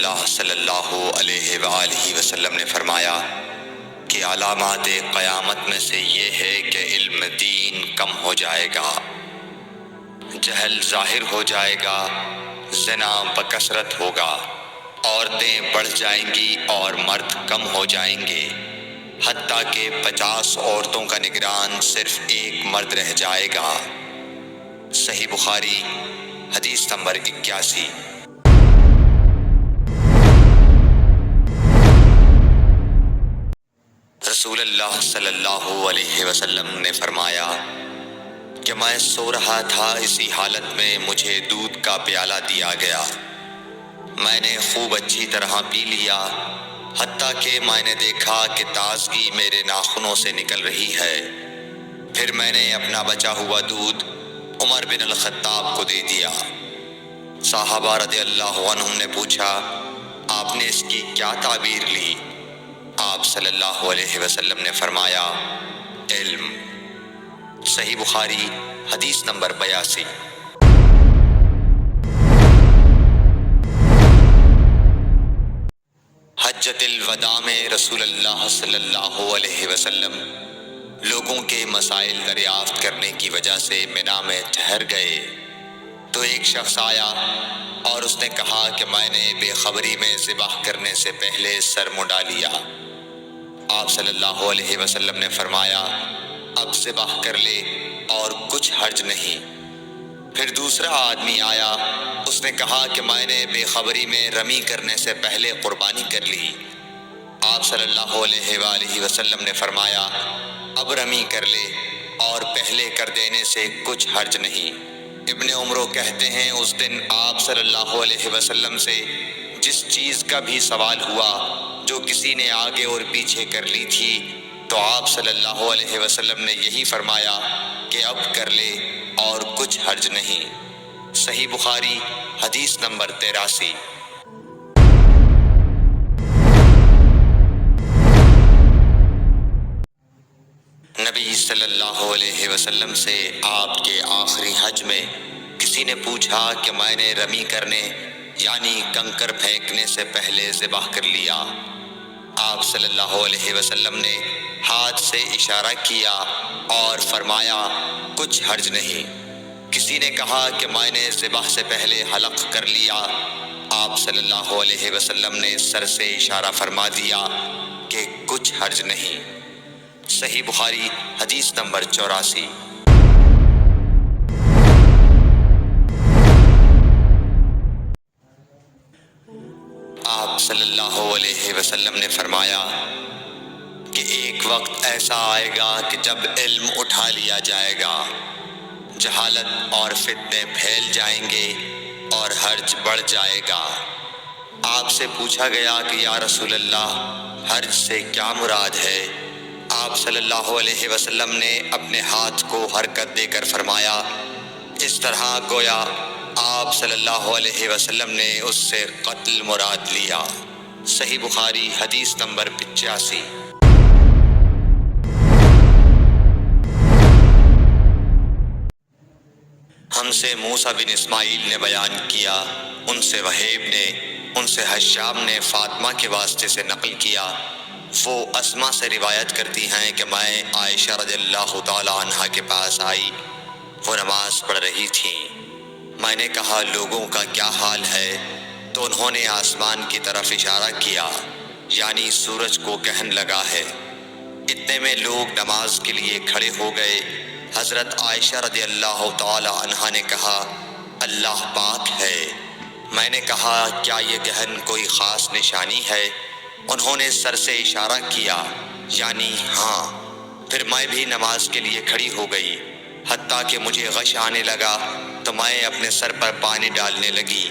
اللہ صلی اللہ علیہ وآلہ وسلم نے فرمایا کہ علامات قیامت میں سے یہ ہے کہ علم دین کم ہو جائے گا، جہل ظاہر ہو جائے گا، زنا بکثرت ہوگا، عورتیں بڑھ جائیں گی اور مرد کم ہو جائیں گے، حتیٰ کہ 50 عورتوں کا نگران صرف ایک مرد رہ جائے گا۔ صحیح بخاری حدیث نمبر 81۔ رسول اللہ صلی اللہ علیہ وسلم نے فرمایا کہ میں سو رہا تھا، اسی حالت میں مجھے دودھ کا پیالہ دیا گیا، میں نے خوب اچھی طرح پی لیا، حتیٰ کہ میں نے دیکھا کہ تازگی میرے ناخنوں سے نکل رہی ہے۔ پھر میں نے اپنا بچا ہوا دودھ عمر بن الخطاب کو دے دیا۔ صحابہ رضی اللہ عنہم نے پوچھا، آپ نے اس کی کیا تعبیر لی؟ آپ صلی اللہ علیہ وسلم نے فرمایا، علم۔ صحیح بخاری حدیث نمبر 82۔ حجۃ الوداع میں رسول اللہ صلی اللہ علیہ وسلم لوگوں کے مسائل دریافت کرنے کی وجہ سے منا میں ٹھہر گئے تو ایک شخص آیا اور اس نے کہا کہ میں نے بے خبری میں ذبح کرنے سے پہلے سر منڈا لیا۔ آپ صلی اللہ علیہ وسلم نے فرمایا، اب ذبح کر لے اور کچھ حرج نہیں۔ پھر دوسرا آدمی آیا، اس نے کہا کہ میں نے بے خبری میں رمی کرنے سے پہلے قربانی کر لی۔ آپ صلی اللہ علیہ وآلہ وسلم نے فرمایا، اب رمی کر لے اور پہلے کر دینے سے کچھ حرج نہیں۔ ابن عمرو کہتے ہیں، اس دن آپ صلی اللہ علیہ وسلم سے جس چیز کا بھی سوال ہوا جو کسی نے آگے اور پیچھے کر لی تھی تو آپ صلی اللہ علیہ وسلم نے یہی فرمایا کہ اب کر لے اور کچھ حرج نہیں۔ صحیح بخاری حدیث نمبر 83۔ نبی صلی اللہ علیہ وسلم سے آپ کے آخری حج میں کسی نے پوچھا کہ میں نے رمی کرنے یعنی کنکر پھینکنے سے پہلے ذبح کر لیا۔ آپ صلی اللہ علیہ وسلم نے ہاتھ سے اشارہ کیا اور فرمایا، کچھ حرج نہیں۔ کسی نے کہا کہ میں نے ذبح سے پہلے حلق کر لیا۔ آپ صلی اللہ علیہ وسلم نے سر سے اشارہ فرما دیا کہ کچھ حرج نہیں۔ صحیح بخاری حدیث نمبر 84۔ آپ صلی اللہ علیہ وسلم نے فرمایا کہ ایک وقت ایسا آئے گا کہ جب علم اٹھا لیا جائے گا، جہالت اور فتنے پھیل جائیں گے اور حرج بڑھ جائے گا۔ آپ سے پوچھا گیا کہ یا رسول اللہ، حرج سے کیا مراد ہے؟ آپ صلی اللہ علیہ وسلم نے اپنے ہاتھ کو حرکت دے کر فرمایا، اس طرح گویا آپ صلی اللہ علیہ وسلم نے اس سے قتل مراد لیا۔ صحیح بخاری حدیث نمبر 85۔ ہم سے موسیٰ بن اسماعیل نے بیان کیا، ان سے وہیب نے، ان سے حشام نے فاطمہ کے واسطے سے نقل کیا۔ وہ اسما سے روایت کرتی ہیں کہ میں عائشہ رضی اللہ تعالی عنہا کے پاس آئی، وہ نماز پڑھ رہی تھیں۔ میں نے کہا، لوگوں کا کیا حال ہے؟ تو انہوں نے آسمان کی طرف اشارہ کیا، یعنی سورج کو کہن لگا ہے۔ اتنے میں لوگ نماز کے لیے کھڑے ہو گئے۔ حضرت عائشہ رضی اللہ تعالی عنہا نے کہا، اللہ پاک ہے۔ میں نے کہا، کیا یہ گہن کوئی خاص نشانی ہے؟ انہوں نے سر سے اشارہ کیا، یعنی ہاں۔ پھر میں بھی نماز کے لیے کھڑی ہو گئی، حتیٰ کہ مجھے غش آنے لگا تو میں اپنے سر پر پانی ڈالنے لگی۔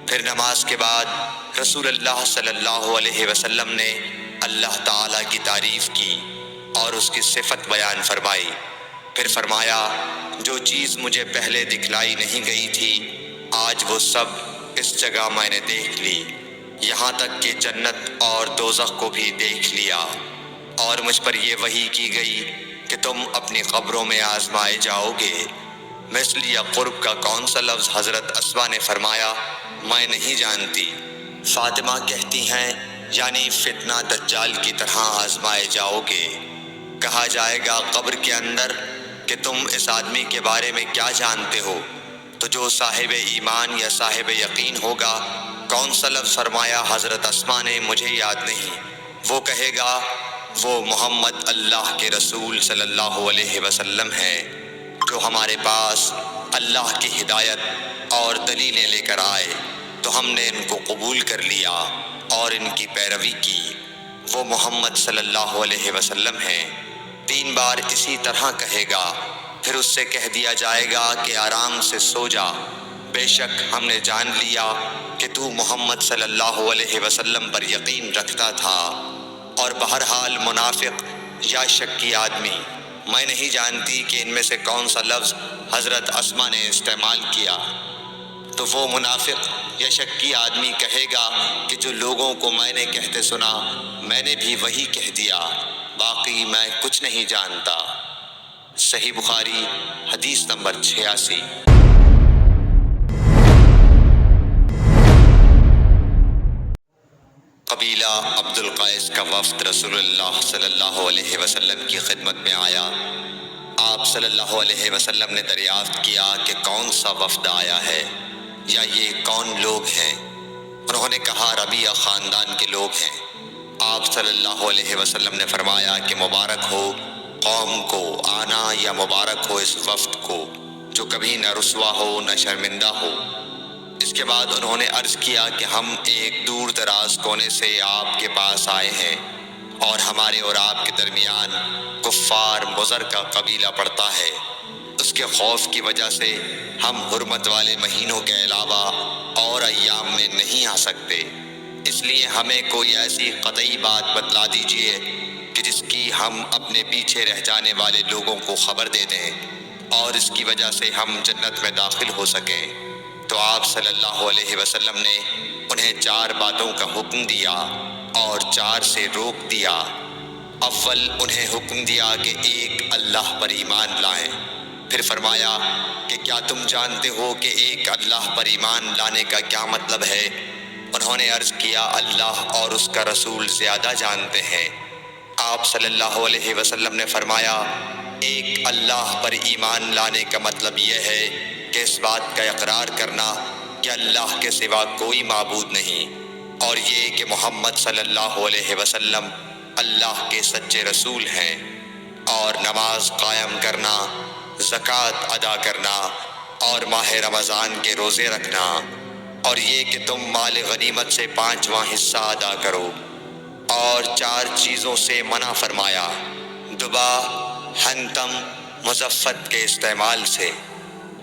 پھر نماز کے بعد رسول اللہ صلی اللہ علیہ وسلم نے اللہ تعالیٰ کی تعریف کی اور اس کی صفت بیان فرمائی۔ پھر فرمایا، جو چیز مجھے پہلے دکھلائی نہیں گئی تھی، آج وہ سب اس جگہ میں نے دیکھ لی، یہاں تک کہ جنت اور دوزخ کو بھی دیکھ لیا۔ اور مجھ پر یہ وحی کی گئی کہ تم اپنی قبروں میں آزمائے جاؤ گے۔ مثل یا قرب کا کون سا لفظ؟ حضرت اسما نے فرمایا، میں نہیں جانتی۔ فاطمہ کہتی ہیں یعنی فتنہ دجال کی طرح آزمائے جاؤ گے۔ کہا جائے گا قبر کے اندر کہ تم اس آدمی کے بارے میں کیا جانتے ہو؟ تو جو صاحب ایمان یا صاحب یقین ہوگا، کون سا لفظ فرمایا حضرت اسما نے مجھے یاد نہیں، وہ کہے گا وہ محمد اللہ کے رسول صلی اللہ علیہ وسلم ہیں، جو ہمارے پاس اللہ کی ہدایت اور دلیلیں لے کر آئے تو ہم نے ان کو قبول کر لیا اور ان کی پیروی کی۔ وہ محمد صلی اللہ علیہ وسلم ہیں۔ 3 بار اسی طرح کہے گا، پھر اس سے کہہ دیا جائے گا کہ آرام سے سو جا، بے شک ہم نے جان لیا کہ تو محمد صلی اللہ علیہ وسلم پر یقین رکھتا تھا، اور بہرحال منافق یا شکی آدمی، میں نہیں جانتی کہ ان میں سے کون سا لفظ حضرت اسما نے استعمال کیا، تو وہ منافق یا شکی آدمی کہے گا کہ جو لوگوں کو میں نے کہتے سنا میں نے بھی وہی کہہ دیا، باقی میں کچھ نہیں جانتا۔ صحیح بخاری حدیث نمبر 86۔ قبیلہ عبد القیس کا وفد رسول اللہ صلی اللہ علیہ وسلم کی خدمت میں آیا۔ آپ صلی اللہ علیہ وسلم نے دریافت کیا کہ کون سا وفد آیا ہے یا یہ کون لوگ ہیں؟ انہوں نے کہا ربیعہ خاندان کے لوگ ہیں۔ آپ صلی اللہ علیہ وسلم نے فرمایا کہ مبارک ہو قوم کو آنا یا مبارک ہو اس وفد کو جو کبھی نہ رسوا ہو نہ شرمندہ ہو۔ اس کے بعد انہوں نے عرض کیا کہ ہم ایک دور دراز کونے سے آپ کے پاس آئے ہیں اور ہمارے اور آپ کے درمیان کفار مضر کا قبیلہ پڑتا ہے، اس کے خوف کی وجہ سے ہم حرمت والے مہینوں کے علاوہ اور ایام میں نہیں آ سکتے، اس لیے ہمیں کوئی ایسی قطعی بات بتلا دیجئے کہ جس کی ہم اپنے پیچھے رہ جانے والے لوگوں کو خبر دے دیں اور اس کی وجہ سے ہم جنت میں داخل ہو سکیں۔ تو آپ صلی اللہ علیہ وسلم نے انہیں 4 باتوں کا حکم دیا اور 4 سے روک دیا۔ اول انہیں حکم دیا کہ ایک اللہ پر ایمان لائیں، پھر فرمایا کہ کیا تم جانتے ہو کہ ایک اللہ پر ایمان لانے کا کیا مطلب ہے؟ انہوں نے عرض کیا اللہ اور اس کا رسول زیادہ جانتے ہیں۔ آپ صلی اللہ علیہ وسلم نے فرمایا ایک اللہ پر ایمان لانے کا مطلب یہ ہے کہ اس بات کا اقرار کرنا کہ اللہ کے سوا کوئی معبود نہیں، اور یہ کہ محمد صلی اللہ علیہ وسلم اللہ کے سچے رسول ہیں، اور نماز قائم کرنا، زکوٰۃ ادا کرنا اور ماہ رمضان کے روزے رکھنا، اور یہ کہ تم مال غنیمت سے 5واں حصہ ادا کرو، اور 4 چیزوں سے منع فرمایا، دبا، حنتم، مزفت کے استعمال سے،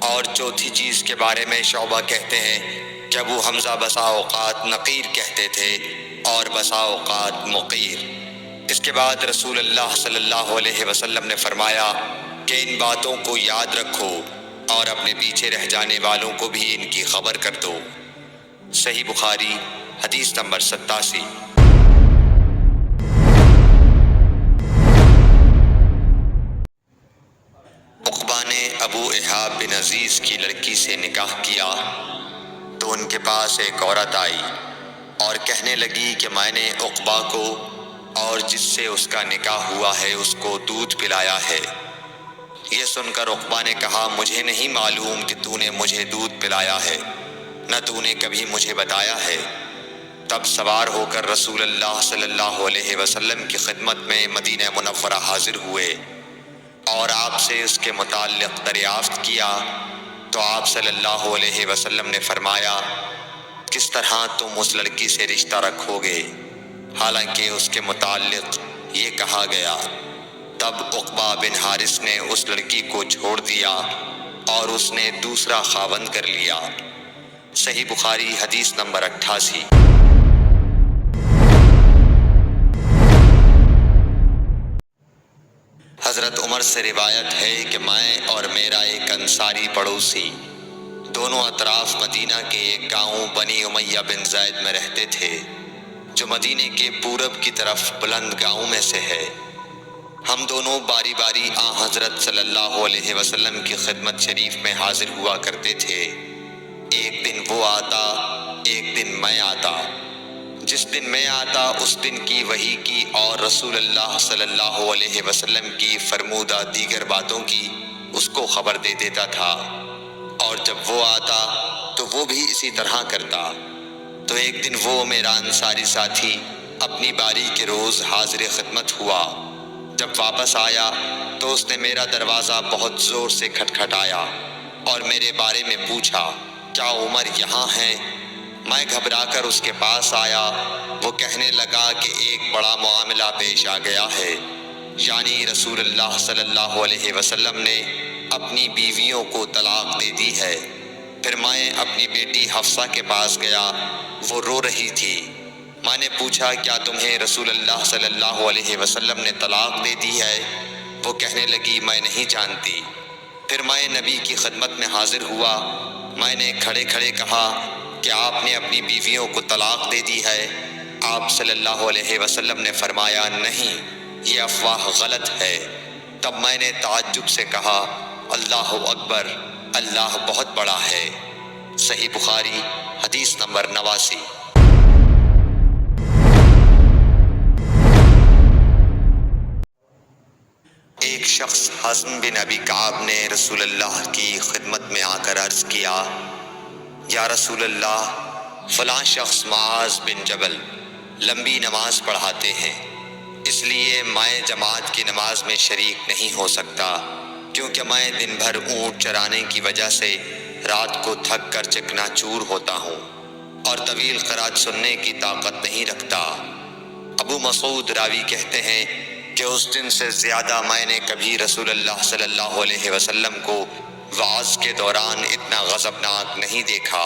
اور چوتھی چیز کے بارے میں شعبہ کہتے ہیں کہ ابو حمزہ بسا اوقات نقیر کہتے تھے اور بسا اوقات مقیر۔ اس کے بعد رسول اللہ صلی اللہ علیہ وسلم نے فرمایا کہ ان باتوں کو یاد رکھو اور اپنے پیچھے رہ جانے والوں کو بھی ان کی خبر کر دو۔ صحیح بخاری حدیث نمبر 87۔ عقبہ نے ابو احاب بن عزیز کی لڑکی سے نکاح کیا تو ان کے پاس ایک عورت آئی اور کہنے لگی کہ میں نے عقبہ کو اور جس سے اس کا نکاح ہوا ہے اس کو دودھ پلایا ہے۔ یہ سن کر عقبہ نے کہا مجھے نہیں معلوم کہ تو نے مجھے دودھ پلایا ہے، نہ تو نے کبھی مجھے بتایا ہے۔ تب سوار ہو کر رسول اللہ صلی اللہ علیہ وسلم کی خدمت میں مدینہ منورہ حاضر ہوئے اور آپ سے اس کے متعلق دریافت کیا تو آپ صلی اللہ علیہ وسلم نے فرمایا کس طرح تم اس لڑکی سے رشتہ رکھو گے، حالانکہ اس کے متعلق یہ کہا گیا۔ تب عقبہ بن حارث نے اس لڑکی کو چھوڑ دیا اور اس نے دوسرا خاوند کر لیا۔ صحیح بخاری حدیث نمبر 88۔ حضرت عمر سے روایت ہے کہ میں اور میرا ایک انصاری پڑوسی دونوں اطراف مدینہ کے ایک گاؤں بنی امیہ بن زید میں رہتے تھے، جو مدینے کے پورب کی طرف بلند گاؤں میں سے ہے۔ ہم دونوں باری باری حضرت صلی اللہ علیہ وسلم کی خدمت شریف میں حاضر ہوا کرتے تھے۔ ایک دن وہ آتا، ایک دن میں آتا، جس دن میں آتا اس دن کی وحی کی اور رسول اللہ صلی اللہ علیہ وسلم کی فرمودہ دیگر باتوں کی اس کو خبر دے دیتا تھا، اور جب وہ آتا تو وہ بھی اسی طرح کرتا۔ تو ایک دن وہ میرا انصاری ساتھی اپنی باری کے روز حاضر خدمت ہوا۔ جب واپس آیا تو اس نے میرا دروازہ بہت زور سے کھٹکھٹایا اور میرے بارے میں پوچھا، کیا عمر یہاں ہیں؟ میں گھبرا کر اس کے پاس آیا۔ وہ کہنے لگا کہ ایک بڑا معاملہ پیش آ گیا ہے، یعنی رسول اللہ صلی اللہ علیہ وسلم نے اپنی بیویوں کو طلاق دے دی ہے۔ پھر میں اپنی بیٹی حفصہ کے پاس گیا، وہ رو رہی تھی۔ میں نے پوچھا، کیا تمہیں رسول اللہ صلی اللہ علیہ وسلم نے طلاق دے دی ہے؟ وہ کہنے لگی، میں نہیں جانتی۔ پھر میں نبی کی خدمت میں حاضر ہوا۔ میں نے کھڑے کھڑے کہا کہ آپ نے اپنی بیویوں کو طلاق دے دی ہے؟ آپ صلی اللہ علیہ وسلم نے فرمایا، نہیں، یہ افواہ غلط ہے۔ تب میں نے تعجب سے کہا، اللہ اکبر، اللہ بہت بڑا ہے۔ صحیح بخاری حدیث نمبر 89۔ ایک شخص حزم بن ابی کعب نے رسول اللہ کی خدمت میں آ کر عرض کیا، یا رسول اللہ، فلاں شخص معاذ بن جبل لمبی نماز پڑھاتے ہیں، اس لیے میں جماعت کی نماز میں شریک نہیں ہو سکتا، کیونکہ میں دن بھر اونٹ چرانے کی وجہ سے رات کو تھک کر چکنا چور ہوتا ہوں اور طویل قرات سننے کی طاقت نہیں رکھتا۔ ابو مسعود راوی کہتے ہیں کہ اس دن سے زیادہ میں نے کبھی رسول اللہ صلی اللہ علیہ وسلم کو وعظ کے دوران اتنا غضبناک نہیں دیکھا۔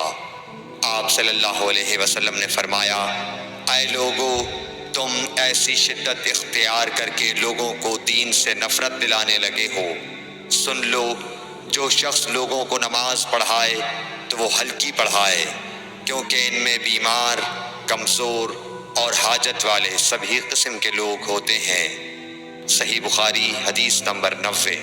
آپ صلی اللہ علیہ وسلم نے فرمایا، اے لوگو، تم ایسی شدت اختیار کر کے لوگوں کو دین سے نفرت دلانے لگے ہو۔ سن لو، جو شخص لوگوں کو نماز پڑھائے تو وہ ہلکی پڑھائے، کیونکہ ان میں بیمار، کمزور اور حاجت والے سبھی قسم کے لوگ ہوتے ہیں۔ صحیح بخاری حدیث نمبر 90۔